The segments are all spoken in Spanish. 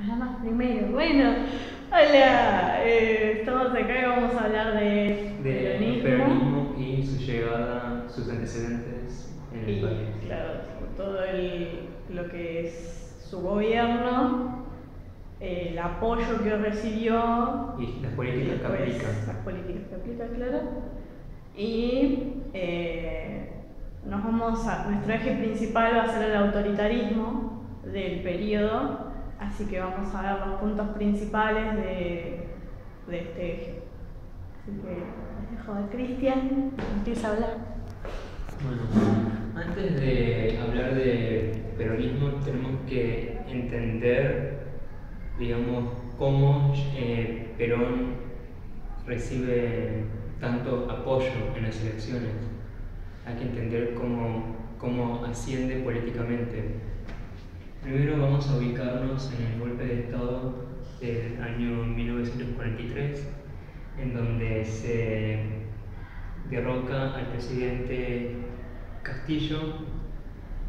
Llamas primero. Bueno, hola, estamos acá y vamos a hablar de peronismo y su llegada, sus antecedentes en el país. Claro, todo lo que es su gobierno, el apoyo que recibió Y las políticas que aplica. Las políticas que aplica, claro. Y nuestro eje principal va a ser el autoritarismo del periodo, así que vamos a ver los puntos principales de este eje. Así que les dejo a Cristian, empieza a hablar. Bueno, antes de hablar de peronismo tenemos que entender, digamos, cómo Perón recibe tanto apoyo en las elecciones. Hay que entender cómo asciende políticamente. Primero vamos a ubicarnos en el golpe de Estado del año 1943, en donde se derroca al presidente Castillo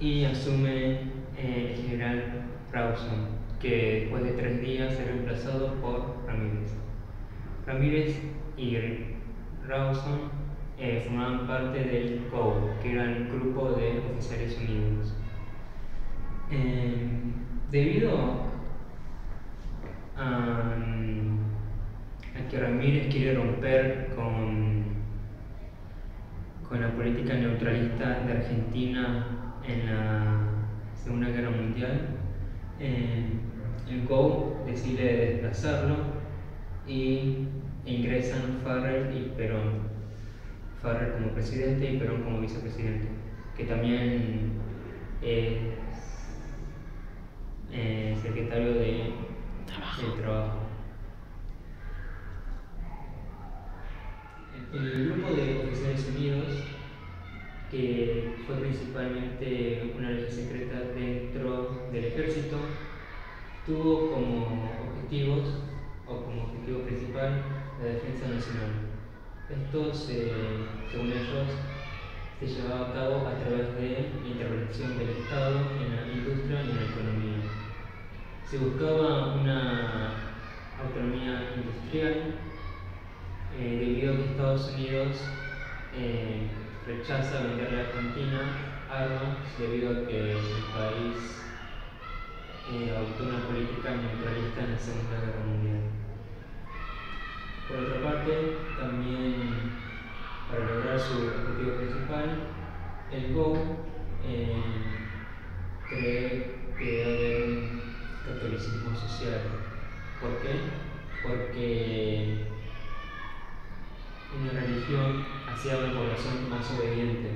y asume el general Rawson, que después de 3 días es reemplazado por Ramírez. Ramírez y Rawson formaban parte del GOU, que era el Grupo de Oficiales Unidos. Debido a que Ramírez quiere romper con la política neutralista de Argentina en la Segunda Guerra Mundial, el GOU decide desplazarlo e ingresan Farrell y Perón. Farrell como presidente y Perón como vicepresidente, que también es secretario del Trabajo. El Grupo de Oficiales Unidos, que fue principalmente una ley secreta dentro del ejército, tuvo como objetivo principal la defensa nacional. Esto, según ellos, se llevaba a cabo a través de la intervención del Estado en la industria y en la economía. Se buscaba una autonomía industrial, debido a que Estados Unidos rechaza venderle a Argentina armas debido a que el país adoptó una política neutralista en la Segunda Guerra Mundial. Por otra parte, también para lograr su objetivo principal, el GOU cree que debe haber un catolicismo social. ¿Por qué? Porque una religión hacía una población más obediente.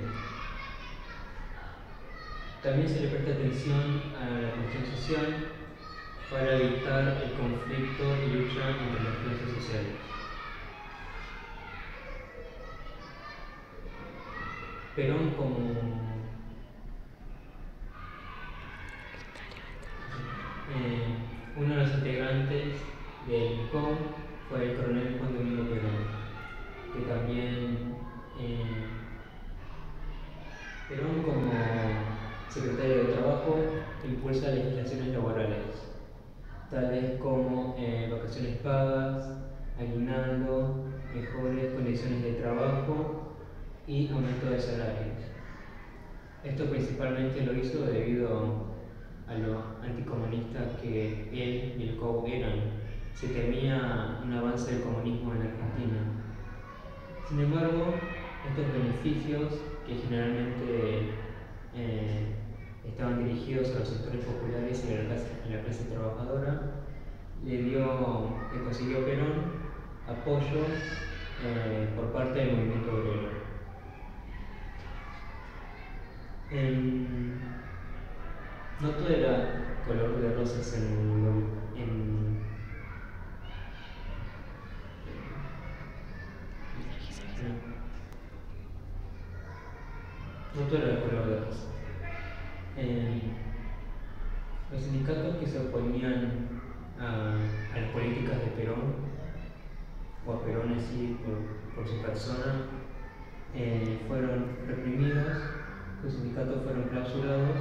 También se le presta atención a la cuestión social para evitar el conflicto y lucha entre las clases sociales. Perón, como uno de los integrantes del GOU, fue el coronel Juan Domingo Perón, que también Perón, como secretario de Trabajo, impulsa legislaciones laborales, tales como vacaciones pagas, aguinaldo, mejores condiciones de trabajo y aumento de salarios. Esto principalmente lo hizo debido a lo anticomunista que él y el GOU eran. Se temía un avance del comunismo en Argentina. Sin embargo, estos beneficios, que generalmente estaban dirigidos a los sectores populares y a la clase trabajadora, le consiguió Perón apoyo por parte del movimiento obrero. No todo era color de rosas no todo era color de rosa. Los sindicatos que se oponían a las políticas de Perón, o a Perón así por su persona, fueron reprimidos, los sindicatos fueron clausurados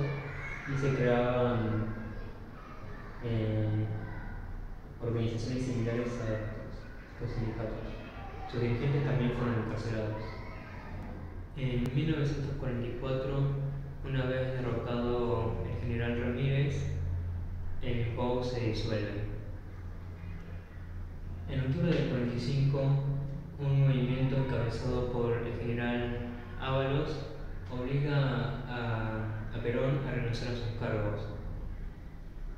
y se creaban organizaciones similares a los sindicatos. Sus dirigentes también fueron encarcelados. En 1944, una vez derrocado el general Ramírez, el GOU se disuelve. En octubre del 45, un movimiento encabezado por el general Ábalos obliga a Perón a renunciar a sus cargos.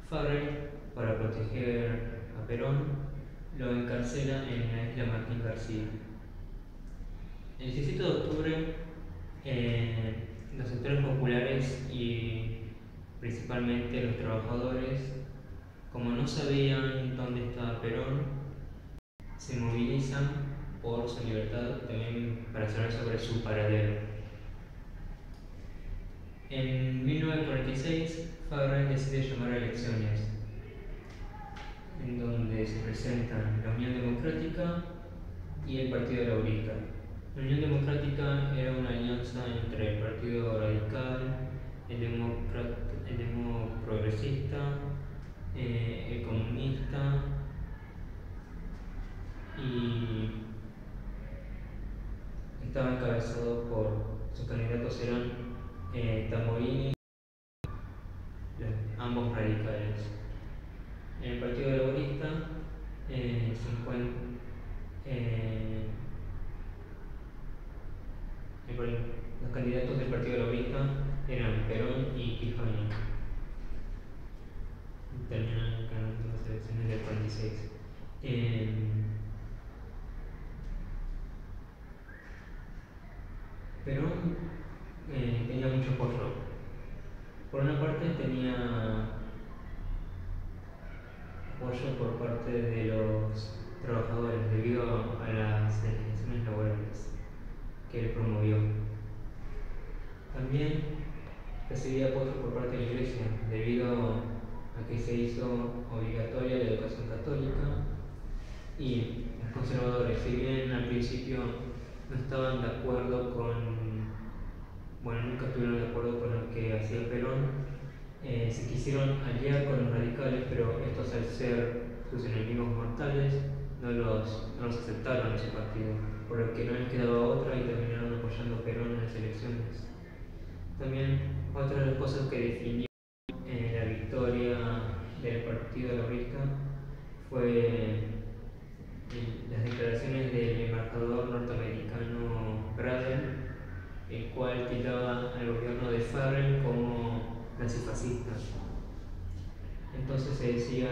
Farrell, para proteger a Perón, lo encarcela en la isla Martín García. El 17 de octubre, los sectores populares y principalmente los trabajadores, como no sabían dónde estaba Perón, se movilizan por su libertad y también para saber sobre su paradero. En 1946, Farrell decide llamar a elecciones, en donde se presentan la Unión Democrática y el Partido Laborista. La Unión Democrática era una alianza entre el Partido Radical, el Demo Progresista, el Comunista, y estaba encabezado por sus candidatos eran Tamborini, ambos radicales. En el Partido Laborista los candidatos del Partido Laborista eran Perón y Quijano. Terminan ganando las elecciones del 46. Perón tenía mucho apoyo. Por una parte tenía apoyo por parte de los trabajadores debido a las legislaciones laborales que él promovió. También recibía apoyo por parte de la Iglesia debido a que se hizo obligatoria la educación católica, y los conservadores, si bien al principio no estaban de acuerdo nunca estuvieron de acuerdo con lo que hacía Perón, se quisieron aliar con los radicales, pero estos, al ser sus enemigos mortales, no los aceptaron en su partido, por lo que no les quedaba otra y terminaron apoyando a Perón en las elecciones. También otra de las cosas que definió la victoria del Partido Laborista fue las declaraciones del embajador norteamericano Braden, el cual tildaba al gobierno de Farrell como nazifascista. Entonces se decía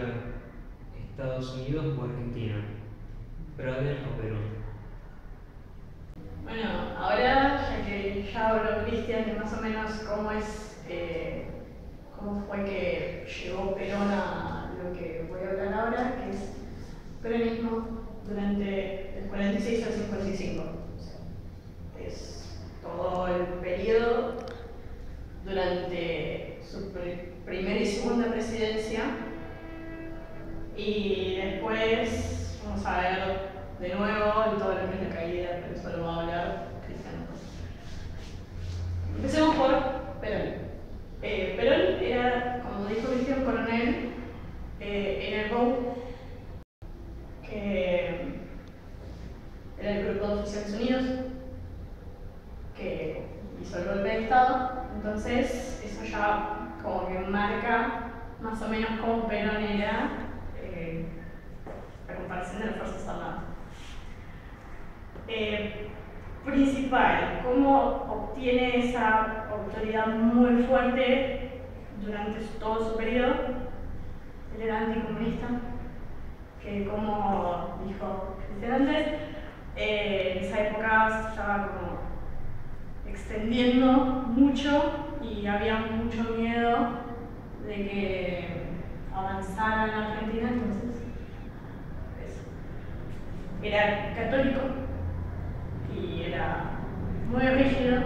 Estados Unidos o Argentina, Braden o Perón. Bueno, ahora ya que ya habló Cristian de más o menos cómo fue que llegó Perón a lo que voy a hablar ahora, que es peronismo durante el 46 al 55. O sea, es todo el periodo durante su primera y segunda presidencia, y después vamos a ver de nuevo todo lo que es la caída, pero eso lo va a hablar Cristian. Empecemos por Perón. Perón era, como dijo Cristian, coronel en el GOU, que era el Grupo de Oficiales Unidos, que hizo el golpe de Estado. Entonces eso ya como que marca más o menos cómo Perón era a comparación de las Fuerzas Armadas. Principal, cómo obtiene esa autoridad muy fuerte durante todo su periodo. Él era anticomunista, que como dijo Cristian antes, en esa época se estaba como extendiendo mucho y había mucho miedo de que avanzara en Argentina. Entonces era católico y era muy rígido,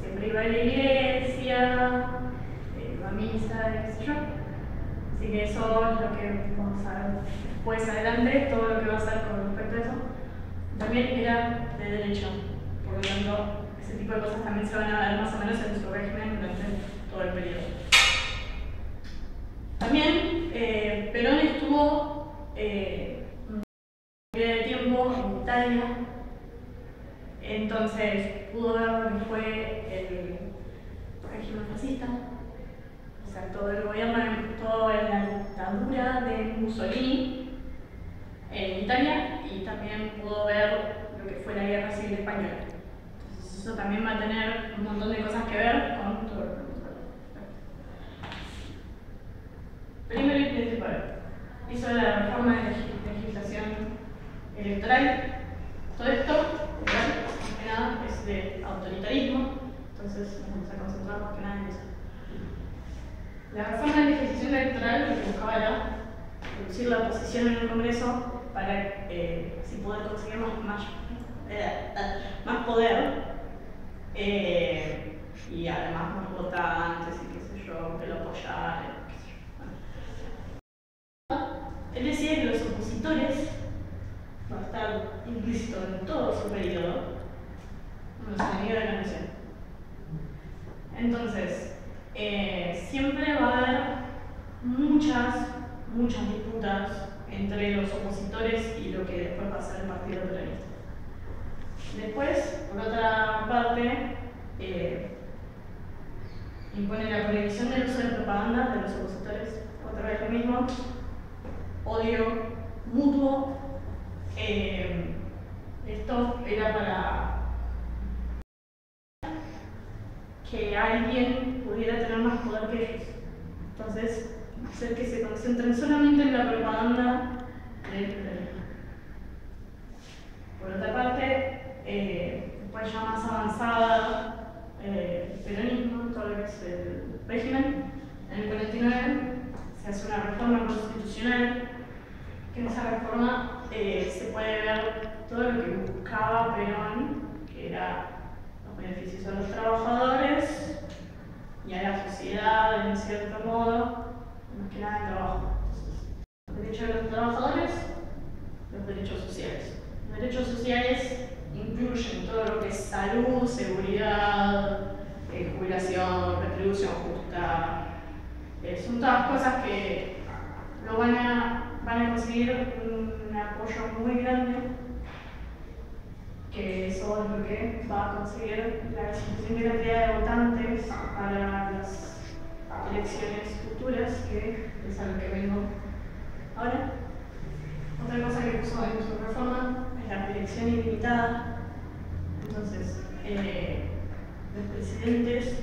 siempre iba a la iglesia, iba a misa, qué sé yo. Así que eso es lo que vamos a ver después adelante, todo lo que va a hacer con respecto a eso. También era de derecha, por lo tanto ese tipo de cosas también se van a ver más o menos en su régimen durante todo el periodo. También Perón estuvo un periodo de tiempo en Italia. Entonces pudo ver lo que fue el régimen fascista, o sea, todo el gobierno, toda la dictadura de Mussolini en Italia, y también pudo ver lo que fue la Guerra Civil Española. Entonces eso también va a tener un montón de cosas que ver con todo lo que vamos a ver. Primero y principal, hizo la reforma de legislación electoral. Todo esto, más que nada, es de autoritarismo, entonces nos vamos a concentrar más que nada en eso. La reforma de legislación electoral lo que buscaba era reducir la oposición en el Congreso para así poder conseguir más poder y además más votantes y qué sé yo, que lo apoyaran. Él decía que los opositores, va a estar implícito en todo su periodo, los enemigos de la nación. Entonces, siempre va a haber muchas disputas entre los opositores y lo que después va a ser el Partido Peronista. Después, por otra parte, impone la prohibición del uso de propaganda de los opositores. Otra vez lo mismo, odio mutuo. Esto era para que alguien pudiera tener más poder que ellos. Entonces, hacer que se concentren solamente en la propaganda del peronismo. Por otra parte, después ya más avanzada, el peronismo, todo lo que es el régimen, en el 49 se hace una reforma constitucional, que en esa reforma se puede ver todo lo que buscaba Perón, que era los beneficios a los trabajadores y a la sociedad, en cierto modo, más que nada el trabajo. Los derechos de los trabajadores, los derechos sociales. Los derechos sociales incluyen todo lo que es salud, seguridad, jubilación, retribución justa. Son todas cosas que lo van a conseguir un apoyo muy grande, que eso es lo que va a conseguir la suficiente cantidad de votantes para las elecciones futuras, que es a lo que vengo ahora. Otra cosa que puso en su reforma es la elección ilimitada. Entonces, los presidentes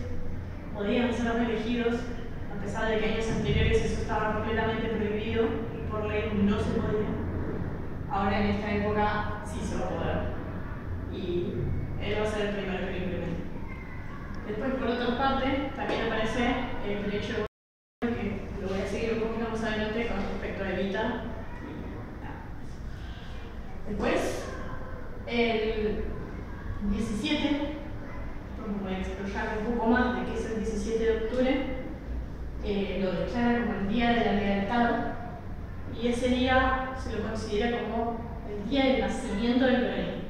podían ser elegidos, a pesar de que años anteriores eso estaba completamente prohibido y por ley no se podía. Ahora en esta época sí se va a poder. Y él va a ser el primero que lo implemente. Después, por otra parte, también aparece el derecho de voto, que lo voy a seguir un poquito más adelante con respecto a Evita. Después, el 17, voy a explorar un poco más de qué es el 17 de octubre, lo declara como el Día de la Lealtad, y ese día se lo considera como el día del nacimiento del peronismo.